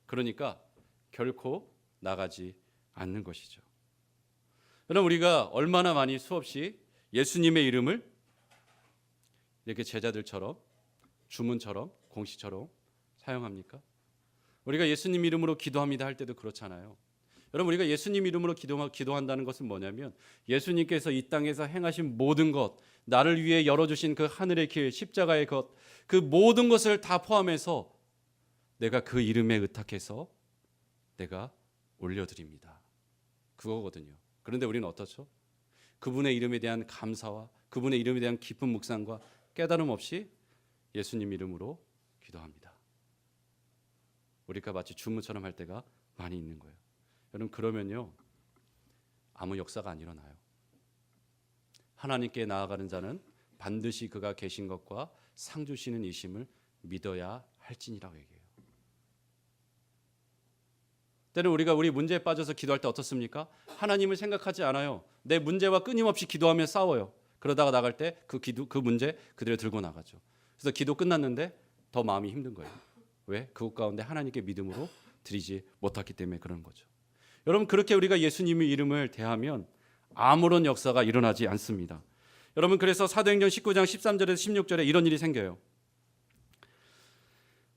그러니까 결코 나가지 않는 것이죠. 여러분, 우리가 얼마나 많이 수없이 예수님의 이름을 이렇게 제자들처럼 주문처럼 공식처럼 사용합니까? 우리가 예수님 이름으로 기도합니다 할 때도 그렇잖아요. 여러분, 우리가 예수님 이름으로 기도한다는 것은 뭐냐면 예수님께서 이 땅에서 행하신 모든 것, 나를 위해 열어주신 그 하늘의 길, 십자가의 것, 그 모든 것을 다 포함해서 내가 그 이름에 의탁해서 내가 올려드립니다. 그거거든요. 그런데 우리는 어떻죠? 그분의 이름에 대한 감사와 그분의 이름에 대한 깊은 묵상과 깨달음 없이 예수님 이름으로 기도합니다. 우리가 마치 주문처럼 할 때가 많이 있는 거예요. 여러분, 그러면요 아무 역사가 안 일어나요. 하나님께 나아가는 자는 반드시 그가 계신 것과 상 주시는 이심을 믿어야 할지니라고 얘기해요. 때는 우리가 우리 문제에 빠져서 기도할 때 어떻습니까? 하나님을 생각하지 않아요. 내 문제와 끊임없이 기도하며 싸워요. 그러다가 나갈 때 그 문제 그대로 들고 나가죠. 그래서 기도 끝났는데 더 마음이 힘든 거예요. 왜? 그것 가운데 하나님께 믿음으로 드리지 못했기 때문에 그런 거죠. 여러분, 그렇게 우리가 예수님의 이름을 대하면 아무런 역사가 일어나지 않습니다. 여러분, 그래서 사도행전 19장 13절에서 16절에 이런 일이 생겨요.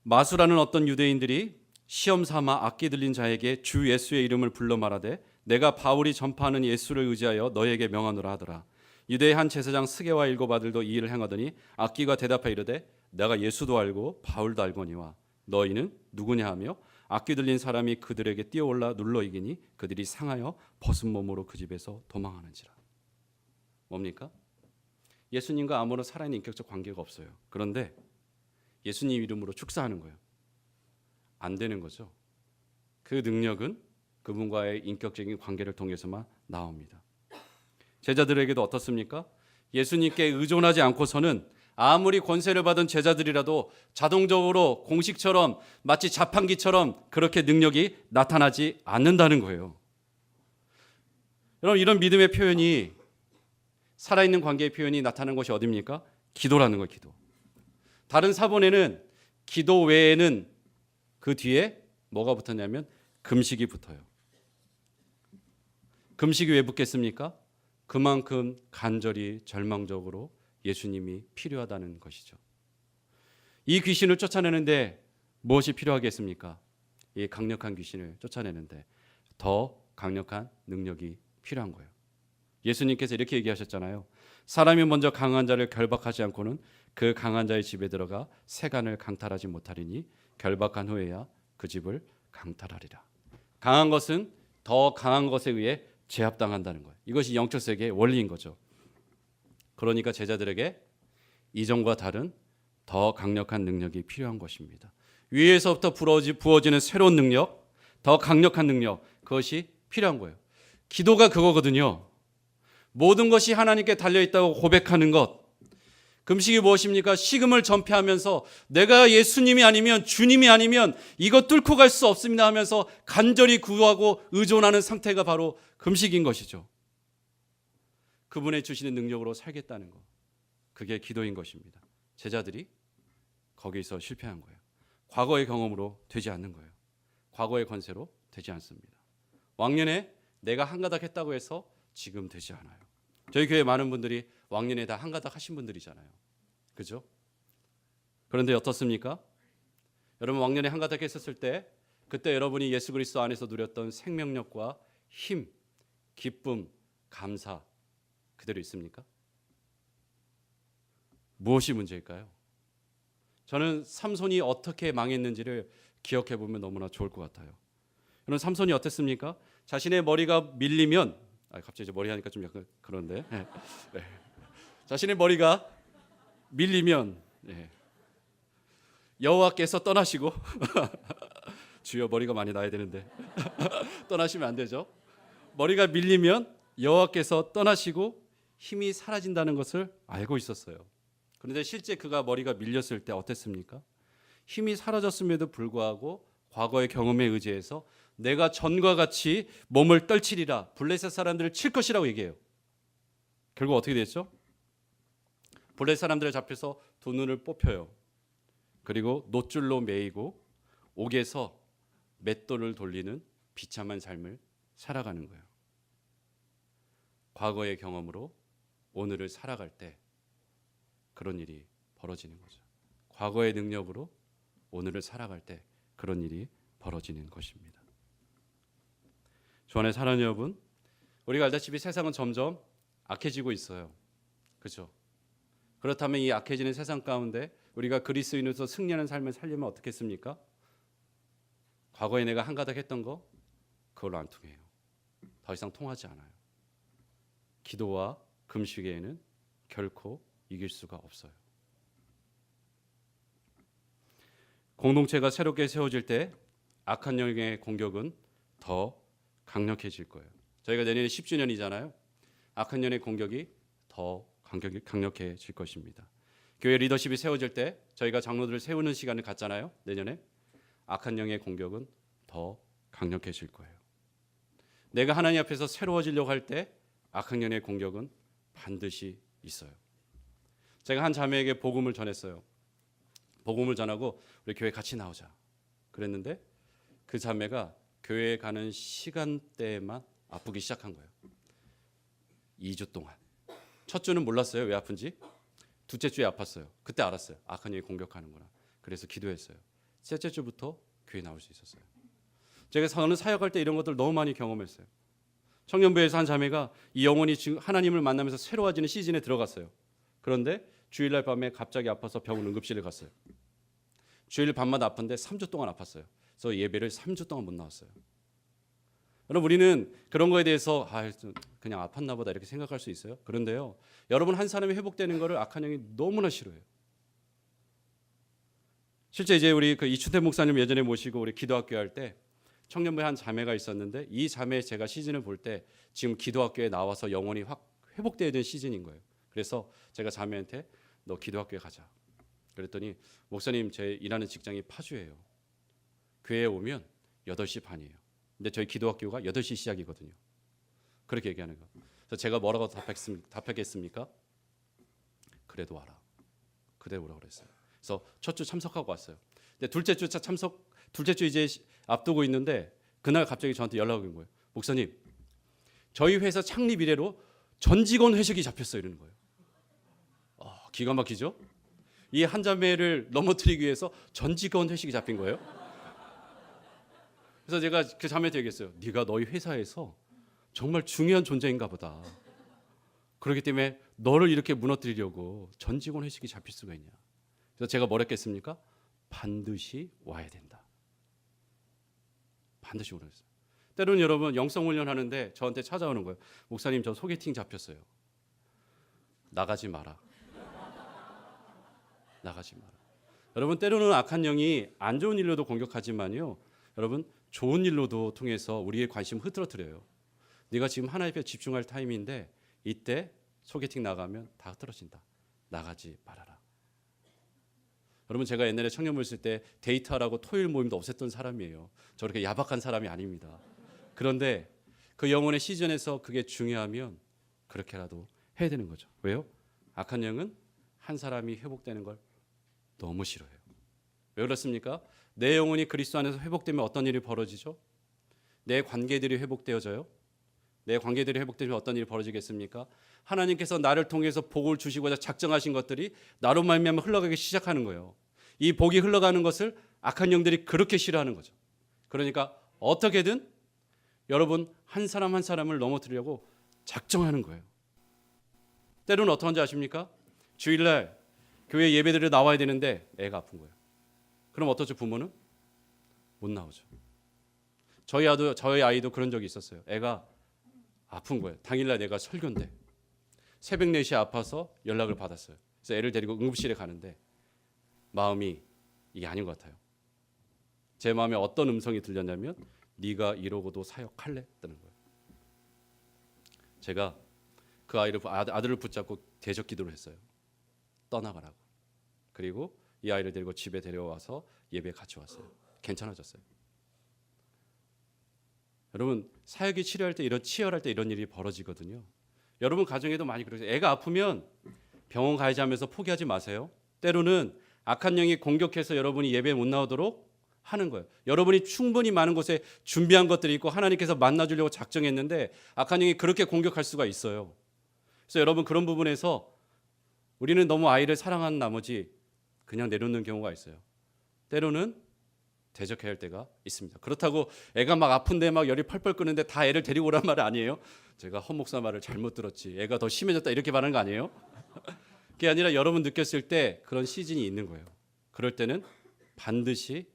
마수라는 어떤 유대인들이 시험 삼아 악기 들린 자에게 주 예수의 이름을 불러 말하되 내가 바울이 전파하는 예수를 의지하여 너에게 명하노라 하더라. 유대의 한 제사장 스게와 일곱 아들도 이 일을 행하더니 악기가 대답하여 이르되 내가 예수도 알고 바울도 알거니와 너희는 누구냐 하며 악기 들린 사람이 그들에게 뛰어올라 눌러 이기니 그들이 상하여 벗은 몸으로 그 집에서 도망하는지라. 뭡니까? 예수님과 아무런 살아있는 인격적 관계가 없어요. 그런데 예수님 이름으로 축사하는 거예요. 안 되는 거죠. 그 능력은 그분과의 인격적인 관계를 통해서만 나옵니다. 제자들에게도 어떻습니까? 예수님께 의존하지 않고서는 아무리 권세를 받은 제자들이라도 자동적으로 공식처럼 마치 자판기처럼 그렇게 능력이 나타나지 않는다는 거예요. 여러분, 이런 믿음의 표현이 살아있는 관계의 표현이 나타나는 것이 어디입니까? 기도라는 거예요. 기도. 다른 사본에는 기도 외에는 그 뒤에 뭐가 붙었냐면 금식이 붙어요. 금식이 왜 붙겠습니까? 그만큼 간절히 절망적으로 예수님이 필요하다는 것이죠. 이 귀신을 쫓아내는데 무엇이 필요하겠습니까? 이 강력한 귀신을 쫓아내는데 더 강력한 능력이 필요한 거예요. 예수님께서 이렇게 얘기하셨잖아요. 사람이 먼저 강한 자를 결박하지 않고는 그 강한 자의 집에 들어가 세간을 강탈하지 못하리니 결박한 후에야 그 집을 강탈하리라. 강한 것은 더 강한 것에 의해 제압당한다는 거예요. 이것이 영적 세계의 원리인 거죠. 그러니까 제자들에게 이전과 다른 더 강력한 능력이 필요한 것입니다. 위에서부터 부어지는 새로운 능력, 더 강력한 능력, 그것이 필요한 거예요. 기도가 그거거든요. 모든 것이 하나님께 달려있다고 고백하는 것. 금식이 무엇입니까? 식음을 전폐하면서 내가 예수님이 아니면, 주님이 아니면 이거 뚫고 갈 수 없습니다 하면서 간절히 구하고 의존하는 상태가 바로 금식인 것이죠. 그분의 주시는 능력으로 살겠다는 것, 그게 기도인 것입니다. 제자들이 거기서 실패한 거예요. 과거의 경험으로 되지 않는 거예요. 과거의 권세로 되지 않습니다. 왕년에 내가 한가닥 했다고 해서 지금 되지 않아요. 저희 교회 많은 분들이 왕년에 다 한가닥 하신 분들이잖아요. 그죠? 그런데 어떻습니까? 여러분, 왕년에 한가닥 했었을 때 그때 여러분이 예수 그리스도 안에서 누렸던 생명력과 힘, 기쁨, 감사 그대로 있습니까? 무엇이 문제일까요? 저는 삼손이 어떻게 망했는지를 기억해 보면 너무나 좋을 것 같아요. 여러분, 삼손이 어땠습니까? 자신의 머리가 밀리면, 갑자기 이제 머리 하니까 좀 약간 그런데, 네. 자신의 머리가 밀리면 여호와께서 떠나시고 주여 머리가 많이 나야 되는데 떠나시면 안 되죠. 머리가 밀리면 여호와께서 떠나시고 힘이 사라진다는 것을 알고 있었어요. 그런데 실제 그가 머리가 밀렸을 때 어땠습니까? 힘이 사라졌음에도 불구하고 과거의 경험에 의지해서 내가 전과 같이 몸을 떨치리라, 블레셋 사람들을 칠 것이라고 얘기해요. 결국 어떻게 됐죠? 블레셋 사람들을 잡혀서 두 눈을 뽑혀요. 그리고 놋줄로 매이고 옥에서 맷돌을 돌리는 비참한 삶을 살아가는 거예요. 과거의 경험으로 오늘을 살아갈 때 그런 일이 벌어지는 거죠. 과거의 능력으로 오늘을 살아갈 때 그런 일이 벌어지는 것입니다. 주 안에 사랑하는 여러분, 우리가 알다시피 세상은 점점 악해지고 있어요. 그렇죠? 그렇다면 이 악해지는 세상 가운데 우리가 그리스도인으로서 승리하는 삶을 살려면 어떻겠습니까? 과거에 내가 한가닥 했던 거 그걸로 안 통해요. 더 이상 통하지 않아요. 기도와 금식에는 결코 이길 수가 없어요. 공동체가 새롭게 세워질 때 악한 영의 공격은 더 강력해질 거예요. 저희가 내년에 10주년이잖아요. 악한 영의 공격이 더 강력해질 것입니다. 교회 리더십이 세워질 때 저희가 장로들을 세우는 시간을 갖잖아요. 내년에 악한 영의 공격은 더 강력해질 거예요. 내가 하나님 앞에서 새로워지려고 할 때 악한 영의 공격은 반드시 있어요. 제가 한 자매에게 복음을 전했어요. 복음을 전하고 우리 교회 같이 나오자 그랬는데 그 자매가 교회에 가는 시간대에만 아프기 시작한 거예요. 2주 동안. 첫 주는 몰랐어요. 왜 아픈지. 둘째 주에 아팠어요. 그때 알았어요. 악한 영이 공격하는구나. 그래서 기도했어요. 셋째 주부터 교회 나올 수 있었어요. 제가 저는 사역할 때 이런 것들 너무 많이 경험했어요. 청년부에서 한 자매가 이 영혼이 지금 하나님을 만나면서 새로워지는 시즌에 들어갔어요. 그런데 주일날 밤에 갑자기 아파서 병원 응급실에 갔어요. 주일 밤마다 아픈데 3주 동안 아팠어요. 그래서 예배를 3주 동안 못 나왔어요. 여러분 우리는 그런 거에 대해서 그냥 아팠나 보다 이렇게 생각할 수 있어요. 그런데요. 여러분 한 사람이 회복되는 거를 악한 영이 너무나 싫어해요. 실제 이제 우리 그 이춘태 목사님 예전에 모시고 우리 기도학교 할 때 청년부에 한 자매가 있었는데 이 자매 제가 시즌을 볼 때 지금 기도학교에 나와서 영혼이 확 회복돼야 되는 시즌인 거예요. 그래서 제가 자매한테 너 기도학교에 가자. 그랬더니 목사님 제 일하는 직장이 파주예요. 교회에 오면 8시 반이에요. 근데 저희 기도학교가 8시 시작이거든요. 그렇게 얘기하는 거. 그래서 제가 뭐라고 답했겠습니까? 그래도 와라. 그대로 오라고 그랬어요. 그래서 첫 주 참석하고 왔어요. 근데 둘째 주 이제 앞두고 있는데 그날 갑자기 저한테 연락이 온 거예요. 목사님, 저희 회사 창립 이래로 전 직원 회식이 잡혔어요. 이러는 거예요. 기가 막히죠? 이 한 자매를 넘어뜨리기 위해서 전 직원 회식이 잡힌 거예요. 그래서 제가 그 자매한테 얘기했어요. 네가 너희 회사에서 정말 중요한 존재인가 보다. 그렇기 때문에 너를 이렇게 무너뜨리려고 전 직원 회식이 잡힐 수가 있냐. 그래서 제가 뭘 했겠습니까? 반드시 와야 된다. 반드시 오라 했어요. 때로는 여러분 영성 훈련하는데 저한테 찾아오는 거예요. 목사님 저 소개팅 잡혔어요. 나가지 마라. 나가지 마라. 여러분 때로는 악한 영이 안 좋은 일로도 공격하지만요. 여러분 좋은 일로도 통해서 우리의 관심 흐트러뜨려요. 네가 지금 하나님 앞에 집중할 타임인데 이때 소개팅 나가면 다 흐트러진다. 나가지 말아라. 여러분 제가 옛날에 청년부 있을 때 데이트하라고 토요일 모임도 없앴던 사람이에요. 저렇게 야박한 사람이 아닙니다. 그런데 그 영혼의 시즌에서 그게 중요하면 그렇게라도 해야 되는 거죠. 왜요? 악한 영은 한 사람이 회복되는 걸 너무 싫어해요. 왜 그렇습니까? 내 영혼이 그리스도 안에서 회복되면 어떤 일이 벌어지죠? 내 관계들이 회복되어져요. 내 관계들이 회복되면 어떤 일이 벌어지겠습니까? 하나님께서 나를 통해서 복을 주시고자 작정하신 것들이 나로 말미암아 흘러가기 시작하는 거예요. 이 복이 흘러가는 것을 악한 영들이 그렇게 싫어하는 거죠. 그러니까 어떻게든 여러분 한 사람 한 사람을 넘어뜨리려고 작정하는 거예요. 때로는 어떠한지 아십니까? 주일날 교회 예배드리러 나와야 되는데 애가 아픈 거예요. 그럼 어떠죠? 부모는 못 나오죠. 저희 아이도 그런 적이 있었어요. 애가 아픈 거예요. 당일날 내가 설교인데 새벽 4시에 아파서 연락을 받았어요. 그래서 애를 데리고 응급실에 가는데 마음이 이게 아닌 것 같아요. 제 마음에 어떤 음성이 들렸냐면 네가 이러고도 사역할래? 뜨는 거예요. 제가 그 아들을 붙잡고 대적 기도를 했어요. 떠나가라고. 그리고 이 아이를 데리고 집에 데려와서 예배에 같이 왔어요. 괜찮아졌어요. 여러분 사역이 치열할 때 이런 일이 벌어지거든요. 여러분 가정에도 많이 그러세요. 애가 아프면 병원 가야지 하면서 포기하지 마세요. 때로는 악한 영이 공격해서 여러분이 예배에 못 나오도록 하는 거예요. 여러분이 충분히 많은 곳에 준비한 것들이 있고 하나님께서 만나주려고 작정했는데 악한 영이 그렇게 공격할 수가 있어요. 그래서 여러분 그런 부분에서 우리는 너무 아이를 사랑하는 나머지 그냥 내려놓는 경우가 있어요. 때로는 대적해야 할 때가 있습니다. 그렇다고 애가 막 아픈데 막 열이 펄펄 끓는데 다 애를 데리고 오란 말은 아니에요. 제가 헌 목사 말을 잘못 들었지. 애가 더 심해졌다 이렇게 말하는 거 아니에요? 그게 아니라 여러분 느꼈을 때 그런 시즌이 있는 거예요. 그럴 때는 반드시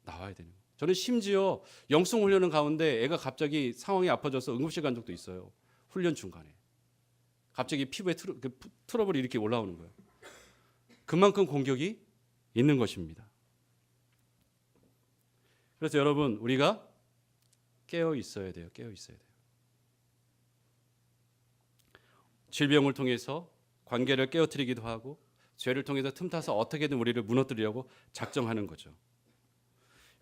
나와야 되는 거예요. 저는 심지어 영성 훈련은 가운데 애가 갑자기 상황이 아파져서 응급실 간 적도 있어요. 훈련 중간에. 갑자기 피부에 트러블이 이렇게 올라오는 거예요. 그만큼 공격이 있는 것입니다. 그래서 여러분, 우리가 깨어 있어야 돼요. 깨어 있어야 돼요. 질병을 통해서 관계를 깨어뜨리기도 하고 죄를 통해서 틈타서 어떻게든 우리를 무너뜨리려고 작정하는 거죠.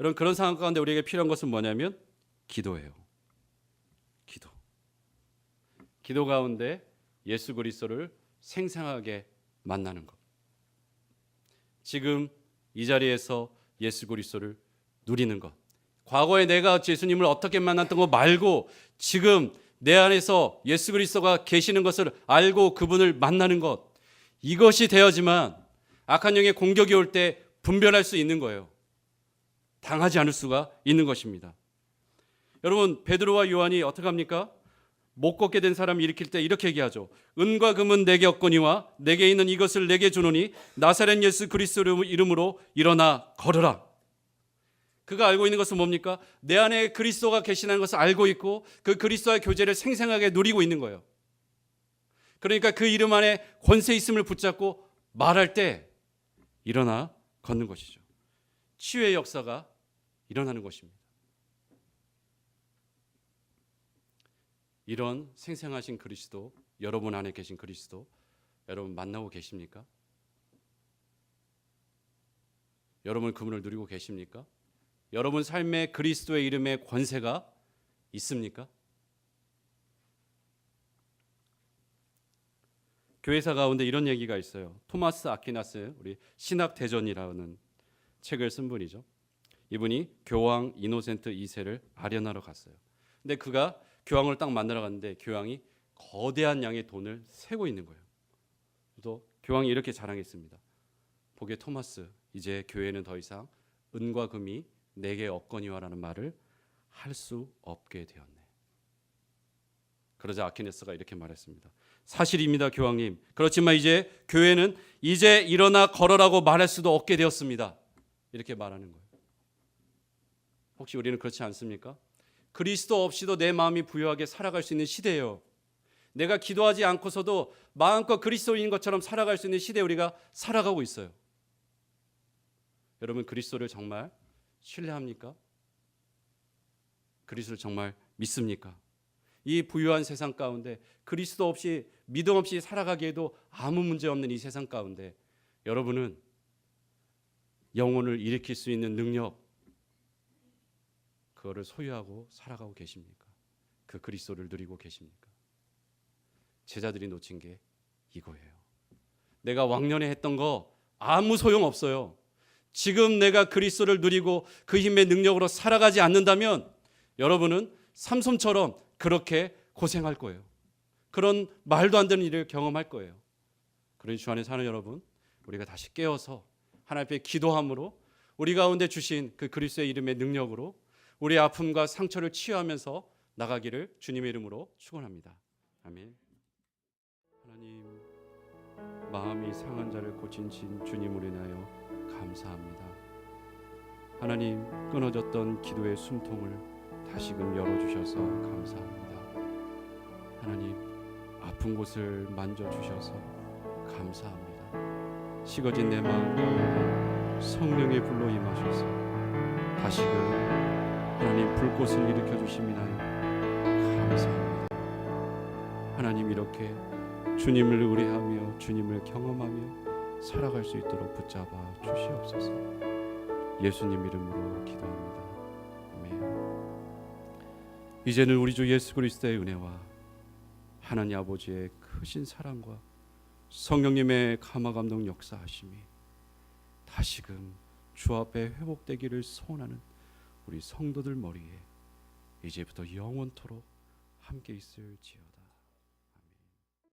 여러분, 그런 상황 가운데 우리에게 필요한 것은 뭐냐면 기도예요. 기도. 기도 가운데 예수 그리스도를 생생하게 만나는 것. 지금 이 자리에서 예수 그리스도를 누리는 것. 과거에 내가 예수님을 어떻게 만났던 거 말고 지금 내 안에서 예수 그리스도가 계시는 것을 알고 그분을 만나는 것. 이것이 되어야지만 악한 영의 공격이 올 때 분별할 수 있는 거예요. 당하지 않을 수가 있는 것입니다. 여러분, 베드로와 요한이 어떻게 합니까? 못 걷게 된 사람이 일으킬 때 이렇게 얘기하죠. 은과 금은 내게 없거니와 내게 있는 이것을 내게 주노니 나사렛 예수 그리스도 이름으로 일어나 걸으라. 그가 알고 있는 것은 뭡니까? 내 안에 그리스도가 계시다는 것을 알고 있고 그 그리스도와의 교제를 생생하게 누리고 있는 거예요. 그러니까 그 이름 안에 권세 있음을 붙잡고 말할 때 일어나 걷는 것이죠. 치유의 역사가 일어나는 것입니다. 이런 생생하신 그리스도, 여러분 안에 계신 그리스도 여러분 만나고 계십니까? 여러분 그분을 누리고 계십니까? 여러분 삶에 그리스도의 이름의 권세가 있습니까? 교회사 가운데 이런 얘기가 있어요. 토마스 아퀴나스, 우리 신학대전이라는 책을 쓴 분이죠. 이분이 교황 이노센트 2세를 아련하러 갔어요. 근데 그가 교황을 딱 만나러 갔는데 교황이 거대한 양의 돈을 세고 있는 거예요. 또 교황이 이렇게 자랑했습니다. 보게 토마스, 이제 교회는 더 이상 은과 금이 내게 없거니와라는 말을 할 수 없게 되었네. 그러자 아퀴네스가 이렇게 말했습니다. 사실입니다, 교황님. 그렇지만 이제 교회는 이제 일어나 걸어라고 말할 수도 없게 되었습니다. 이렇게 말하는 거예요. 혹시 우리는 그렇지 않습니까? 그리스도 없이도 내 마음이 부유하게 살아갈 수 있는 시대예요. 내가 기도하지 않고서도 마음껏 그리스도인 것처럼 살아갈 수 있는 시대에 우리가 살아가고 있어요. 여러분 그리스도를 정말 신뢰합니까? 그리스도를 정말 믿습니까? 이 부유한 세상 가운데 그리스도 없이 믿음 없이 살아가기에도 아무 문제 없는 이 세상 가운데 여러분은 영혼을 일으킬 수 있는 능력 그거를 소유하고 살아가고 계십니까? 그 그리스도를 누리고 계십니까? 제자들이 놓친 게 이거예요. 내가 왕년에 했던 거 아무 소용 없어요. 지금 내가 그리스도를 누리고 그 힘의 능력으로 살아가지 않는다면 여러분은 삼손처럼 그렇게 고생할 거예요. 그런 말도 안 되는 일을 경험할 거예요. 그러니 주 안에 사는 여러분, 우리가 다시 깨어서 하나님 앞에 기도함으로 우리 가운데 주신 그 그리스도의 이름의 능력으로 우리의 아픔과 상처를 치유하면서 나가기를 주님의 이름으로 축원합니다. 아멘. 하나님, 마음이 상한 자를 고치신 주님을 인하여 감사합니다. 하나님, 끊어졌던 기도의 숨통을 다시금 열어주셔서 감사합니다. 하나님, 아픈 곳을 만져주셔서 감사합니다. 식어진 내 마음 가운데 성령의 불로 임하셔서 다시금 하나님 불꽃을 일으켜 주심이나요 감사합니다. 하나님, 이렇게 주님을 의뢰하며 주님을 경험하며 살아갈 수 있도록 붙잡아 주시옵소서. 예수님 이름으로 기도합니다. 아멘. 이제는 우리 주 예수 그리스도의 은혜와 하나님 아버지의 크신 사랑과 성령님의 감화 감동 역사하심이 다시금 주 앞에 회복되기를 소원하는 우리 성도들 머리에 이제부터 영원토록 함께 있을지어다.